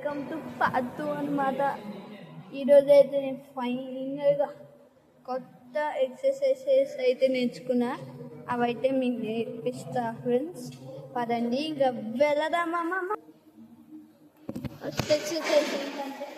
Welcome to part 2 అనమాట. ఈరోజు అయితే నేను ఫైనల్గా కొత్త ఎక్సర్సైజెస్ అయితే నేర్చుకున్నా. అవైతే మీకు నేర్పిస్తా ఫ్రెండ్స్. పదండి ఇంకా వెళదామా. ఫస్ట్ ఎక్సర్సైజ్ ఏంటంటే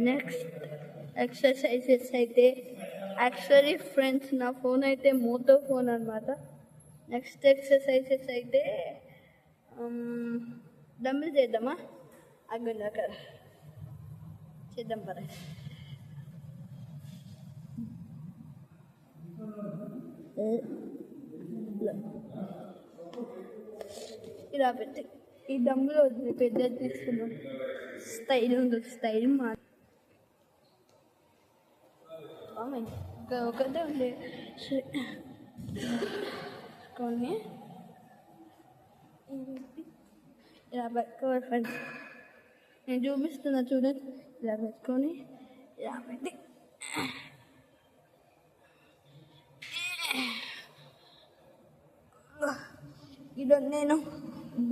నెక్స్ట్ ఎక్సర్సైజెస్ అయితే యాక్చువల్లీ ఫ్రెండ్స్ నా ఫోన్ అయితే మోటో ఫోన్ అనమాట. నెక్స్ట్ ఎక్సర్సైజెస్ అయితే డంబుల్ చేద్దామా? అగ్గుంది అక్కడ చేద్దాం పద. ఇలా పెట్టి ఈ డంబులు వద్దు, పెద్దది తీసుకున్నాం. స్టైల్ ఉంది, స్టైల్ మా ఒకటే ఉంది కొన్ని ఇలా పెట్టుకోవాలి ఫ్రెండ్స్. నేను చూపిస్తున్నా చూడండి. ఇలా పెట్టుకొని ఇలా పెట్టి ఈరోజు నేను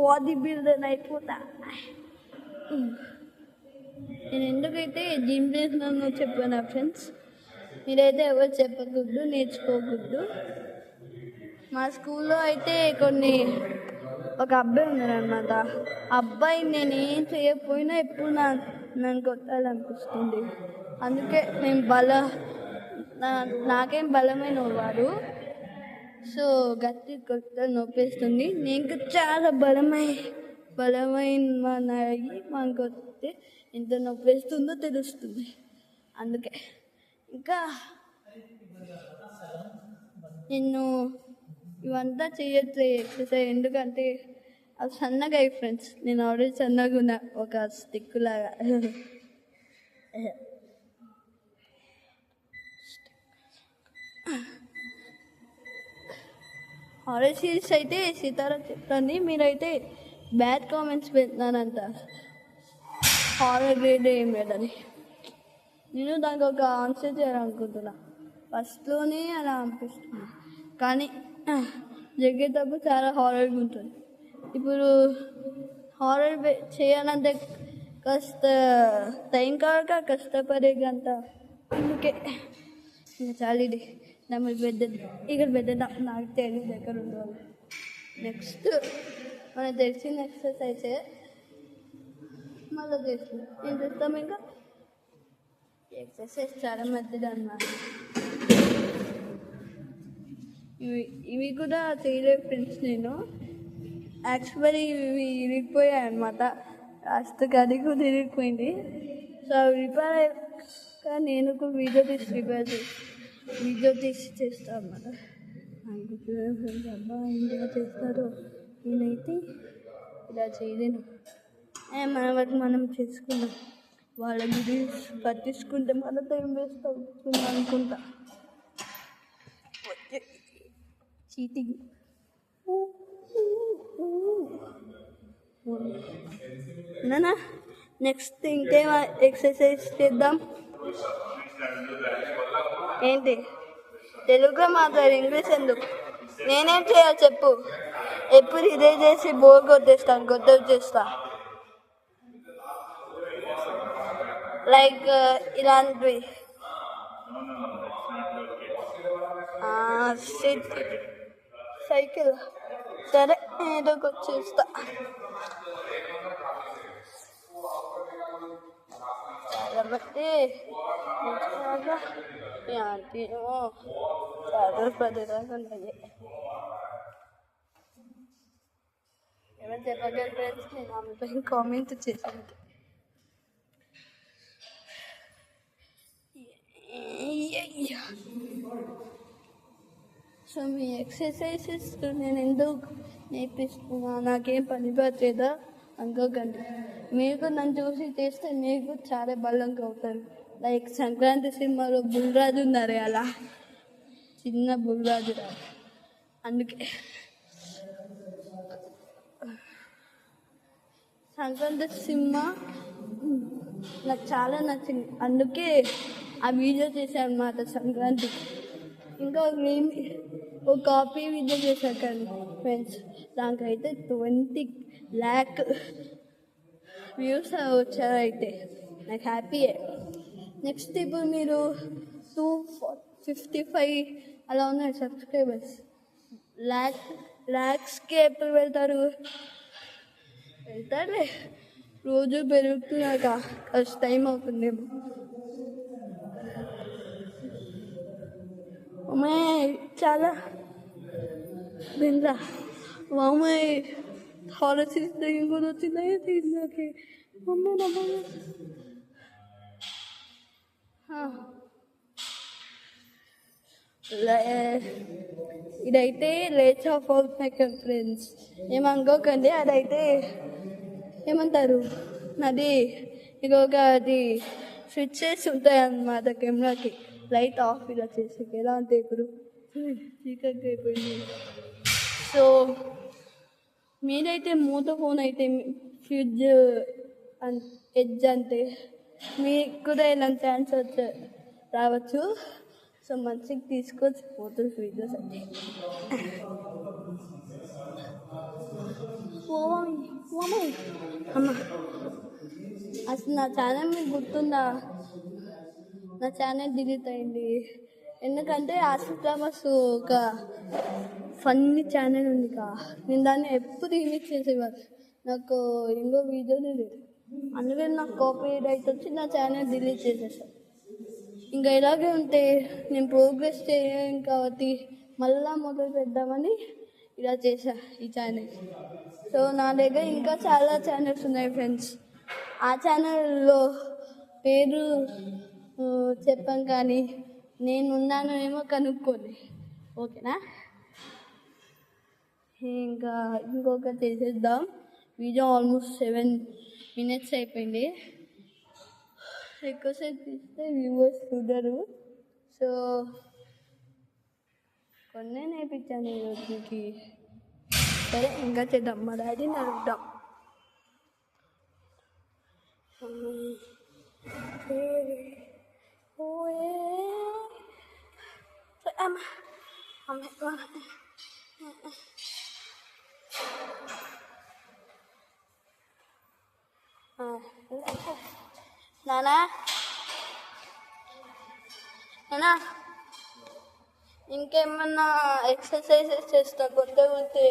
బాడీ బిల్డర్ అయిపోతా. నేను ఎందుకైతే జిమ్ చేసినానో చెప్పాను ఫ్రెండ్స్. మీరైతే ఎవరు చెప్పకూడదు, నేర్చుకోకూడదు. మా స్కూల్లో అయితే ఒక అబ్బాయి ఉన్నారనమాట. అబ్బాయి నేనేం చేయకపోయినా ఎప్పుడు నన్ను కొట్టాలనిపిస్తుంది. అందుకే నేను నాకేం బలమైన వాడు. సో గట్టి కొట్ట నొప్పేస్తుంది. నేను చాలా బలమైన మనం కొడితే ఎంత నొప్పేస్తుందో తెలుస్తుంది. అందుకే ఇంకా నేను ఇవంతా చేయట్లేదు ఎక్సర్సైజ్. ఎందుకంటే అవి సన్నగా అయ్యి ఫ్రెండ్స్. నేను ఆల్రెడీ సన్నగా ఉన్నా, ఒక స్టిక్ లాగా. హారర్ సిరీస్ అయితే సీతారా చెప్తాను. మీరైతే బ్యాడ్ కామెంట్స్ పెడతానంట, హారర్ గ్రేడ్ ఏం లేదని. నేను దానికి ఒక ఆన్సర్ చేయాలనుకుంటున్నా. ఫస్ట్లోనే అలా అనిపిస్తుంది, కానీ జరిగేటప్పుడు చాలా హారర్గా ఉంటుంది. ఇప్పుడు హారర్ చేయాలంటే కాస్త టైం కాక కష్టపడే గంట. అందుకే ఇంకా చాలా ఇది నమ్మలు పెద్దది ఇక్కడ పెద్దదా నాకు తెలియదు దగ్గర ఉండవాలి. నెక్స్ట్ మనకు తెలిసిన ఎక్సర్సైజ్ మళ్ళీ చేస్తున్నాం. ఏం చేస్తాం ఇంకా ఎక్సర్సైజ్ చాలా మంచిది అన్నమాట. ఇవి కూడా చేయలేదు ఫ్రెండ్స్. నేను యాక్చువల్లీ ఇవి ఇరిగిపోయాయి అనమాట. లాస్ట్ అది కూడా ఇరిగిపోయింది. సో అవి రిపేర్ అయ్యాక నేను ఒక వీడియో తీసి చేస్తాను అన్నమాట. ఫ్రెండ్స్ అబ్బా ఇలా చేస్తారు. నేనైతే ఇలా చేయలేను. మన వరకు మనం చేసుకున్నాం. వాళ్ళ గురించి పట్టించుకుంటే మన టైం వేస్ట్ అవుతుంది అనుకుంటా. చీటింగ్. నానా నెక్స్ట్ ఇంకేం ఎక్సర్సైజ్ చేద్దాం? ఏంటి తెలుగులో మాట్లాడు, ఇంగ్లీష్ ఎందుకు? నేనేం చేయాలి చెప్పు? ఎప్పుడు ఇదే చేసి బోర్ కొట్టేస్తాను, కొత్తవి చేస్తా. లైక్ ఇలాంటివి సైకిల్. సరే ఏదో ఒకటి చేస్తా. కాబట్టి చాలా 10 దాకా ఉన్నాయి. ఏమైనా చెప్పగలరు ఫ్రెండ్స్? నేను ఆమెపై కామెంట్ చేశాను. సో మీ ఎక్సర్సైజెస్ నేను ఎందుకు నేర్పిస్తున్నా, నాకేం పని పట్టేదా అనుకోకండి. మీకు నన్ను చూసి చేస్తే మీకు చాలా బలంగా అవుతారు. లైక్ సంక్రాంతి సినిమాలో బుల్రాజు ఉన్నారు, అలా చిన్న బుల్రాజు రాదు. అందుకే సంక్రాంతి సినిమా నాకు చాలా నచ్చింది, అందుకే ఆ వీడియో చేశాను అన్నమాట సంక్రాంతికి. ఇంకా ఒక కాపీ వీడియో చేశాను కానీ ఫ్రెండ్స్, దానికైతే 20 lakh వ్యూస్ వచ్చారు. అయితే నాకు హ్యాపీయే. నెక్స్ట్ ఇప్పుడు మీరు 255 అలా ఉన్నాయి సబ్స్క్రైబర్స్. ల్యాక్స్కి ఎప్పుడు వెళ్తారు? వెళ్తారులే, రోజు పెరుగుతున్నాక కాస్త టైం అవుతుందేమో. అమ్మాయి చాలా వినరా అమ్మాయి హారస్ ఇంకోటి వచ్చిందా తిన్నాకి అమ్మాయి నమ్మ. ఇదైతే let's of all second friends, ఏమనుకోకండి. అదైతే ఏమంటారు, నాది ఇంకొక అది స్విచ్చెస్ ఉంటాయి అన్నమాట కెమెరాకి. లైట్ ఆఫ్ ఇలా చేసి ఎలా అంటే ఇప్పుడు చీకటి అయిపోయింది. సో మీరైతే మూత ఫోన్ అయితే ఫ్రిడ్జ్ ఎడ్జ్ అంటే మీకు కూడా ఇలాంటి ఛాన్స్ రావచ్చు. సో మంచిగా తీసుకోవచ్చు ఫోటోస్ వీడియోస్ అంటే. అమ్మ అసలు నా ఛానల్ మీకు గుర్తుందా? నా ఛానల్ డిలీట్ అయింది ఎందుకంటే ఆస్ట్రామస్ ఒక ఫన్నీ ఛానల్ ఉంది నేను దాన్ని ఎప్పుడు రిలీజ్ చేసేవారు. నాకు ఇంకో వీడియోనే లేదు, అందుకని నాకు కాపీ రైట్ వచ్చి నా ఛానల్ డిలీట్ చేసేసాను. ఇంకా ఇలాగే ఉంటే నేను ప్రోగ్రెస్ చేయలేను కాబట్టి మళ్ళా మొదలు పెడదామని ఇలా చేశా ఈ ఛానల్. సో నా దగ్గర ఇంకా చాలా ఛానల్స్ ఉన్నాయి ఫ్రెండ్స్. ఆ ఛానల్లో పేరు చెప్పాను కానీ నేను ఉన్నాను ఏమో కనుక్కోండి, ఓకేనా? ఇంకా ఇంకొకటి చేసేద్దాం. వీడియో ఆల్మోస్ట్ 7 minutes అయిపోయింది. ఎక్కువసేపు తీస్తే వ్యూవర్స్ చూడరు. సో కొన్ని నేర్పించాను ఈరోజుకి. సరే ఇంకా చేద్దాం, మా డాడీని అడుగుదాం. నానా నానా ఇంకేమన్నా ఎక్సర్సైజెస్ చేస్తా కొత్తగా ఉంటే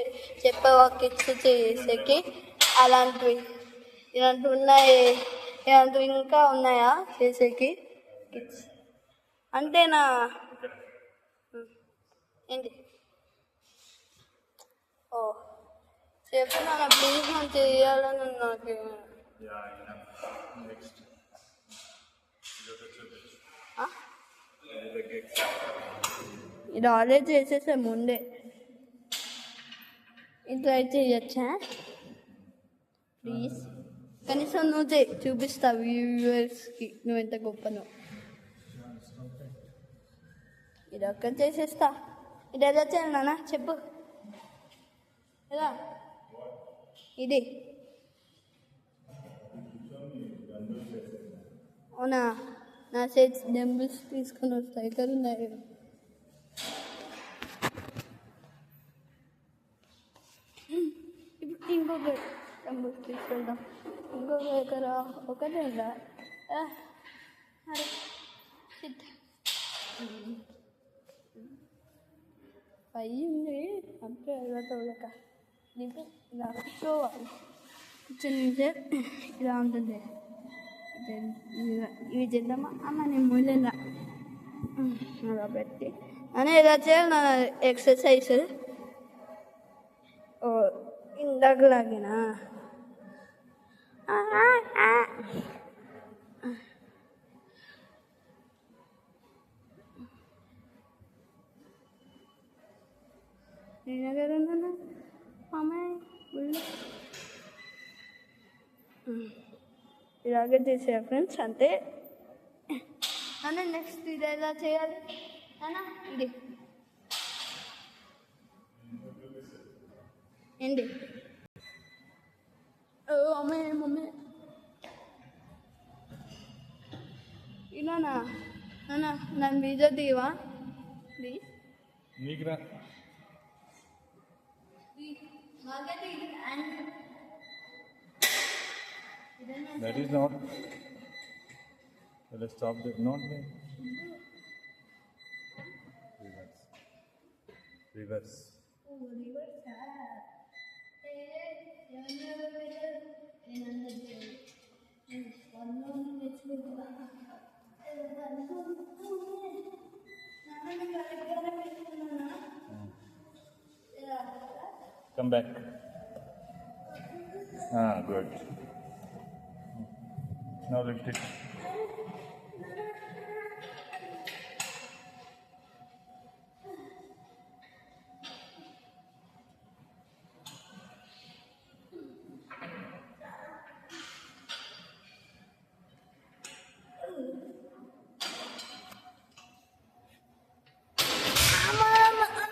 చెప్పావా కిడ్స్ చేసేకి? ఇలాంటివి ఉన్నాయి, ఇలాంటివి ఇంకా ఉన్నాయా చేసేకి కిడ్స్? అంతేనా? ఏంటి? ఓ చెప్పు నాన్న ప్లీజ్, మనం చేయాలని నాకు. ఇది ఆల్రెడీ చేసేసా ముందే, ఇది ట్రై చేయొచ్చా ప్లీజ్? కనీసం నువ్వు చూపిస్తా వ్యూవర్స్కి నువ్వు ఎంత గొప్పనో. ఇది ఒక్కటి చేసేస్తా. ఇది ఎలా చేయాలి నాన్న చెప్పు? ఎలా? ఇది అవునా? నా సెట్స్ డంబుల్స్ తీసుకొని వస్తాయి ఇక్కడ ఉన్నాయి. ఇప్పుడు ఇంకొక డంబుల్స్ తీసుకెళ్దాం. ఇంకొక ఎకరా ఒకటే ఉందా? అరే పై ఉంది అంటే తోలక దీంట్లో ఇలా షోవాలి. కిచెన్ ఇలా ఉంటుంది. ఇవి చేద్దామా అమ్మ? నేను మూలెలా అలా పెట్టి అని ఎలా చేయాలి నా ఎక్సర్సైజ్ ఓ ఇందాకలాగినా నేను ఎక్కడ ఉన్నాను అమ్మాయి ఇలాగే చేసే ఫ్రెండ్స్ అంతే అన్న నెక్స్ట్ ఇది ఎలా చేయాలి అన్న ఇది ఏంటి అమ్మాయి మమ్మీ ఇలానా అన్న నన్ను వీడియో తీవా ప్లీజ్ నీకురా That is not. Let's stop there. Not there. Reverse. Come back. Good. Now lift it.